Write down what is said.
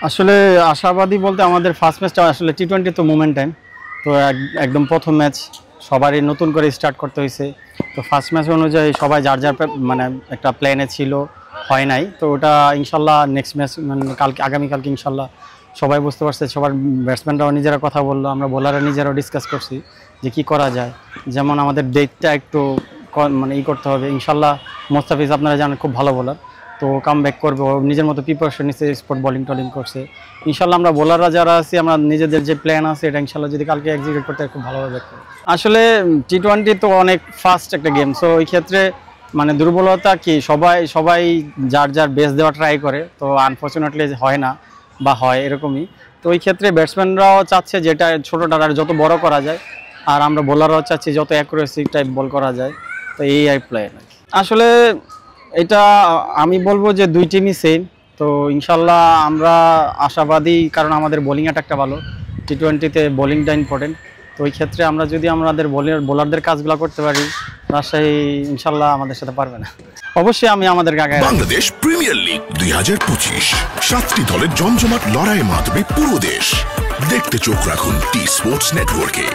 আসলে আশাবাদী বলতে আমাদের ফার্স্ট ম্যাচটা আসলে টি-20 তো মোমেন্ট টাইম। তো একদম প্রথম ম্যাচ সবারই নতুন করে স্টার্ট করতে হয়েছে। তো ফার্স্ট ম্যাচ অনুযায়ী সবাই যার যার মানে একটা প্ল্যানে ছিল, হয় নাই। তো ওটা ইনশাল্লাহ নেক্সট ম্যাচ মানে আগামীকালকে ইনশাল্লাহ সবাই বুঝতে পারছে। সবার ব্যাটসম্যানরাও নিজেরা কথা বললো, আমরা বোলাররা নিজেরাও ডিসকাস করছি যে কী করা যায়। যেমন আমাদের ডেটটা একটু মানে করতে হবে। ইনশাল্লাহ মোস্তাফিজ আপনারা জানেন খুব ভালো বোলার, তো কাম ব্যাক করবে। ও নিজের মতো প্রিপারেশন নিচ্ছে, স্পট বোলিং টলিং করছে। ইনশাল্লাহ আমরা বোলাররা যারা আছি, আমরা নিজেদের যে প্ল্যান আছে এটা ইনশাল্লাহ যদি কালকে এক্সিকিউট করতে খুব ভালোভাবে ব্যাক করবো। আসলে টি-20 তো অনেক ফাস্ট একটা গেম, সো ওই ক্ষেত্রে মানে দুর্বলতা কি সবাই যার যার বেস্ট দেওয়া ট্রাই করে, তো আনফর্চুনেটলি হয় না বা হয় এরকমই। তো ওই ক্ষেত্রে ব্যাটসম্যানরাও চাচ্ছে যেটা ছোটোটা যত বড় করা যায়, আর আমরা বোলাররাও চাচ্ছি যত অ্যাকুরেসি টাইপ বল করা যায়। তো এই প্ল্যান আসলে এটা আমি বলবো যে দুই টিমই সেম। তো ইনশাল্লাহ আমরা আশাবাদী, কারণ আমাদের বোলিং অ্যাটাকটা ভালো। টি-20তে বোলিংটা ইম্পর্টেন্ট। তো ওই ক্ষেত্রে আমরা যদি আমাদের বোলারদের কাজগুলো করতে পারি, রাজশাহী ইনশাল্লাহ আমাদের সাথে পারবে না। অবশ্যই আমি আমাদের বাংলাদেশ প্রিমিয়ার লিগ 2025 7টি দলের জমজমাট লড়াইয়ের মাধ্যমে পুরো দেশ দেখতে চোখ রাখুন টি স্পোর্টস নেটওয়ার্কে।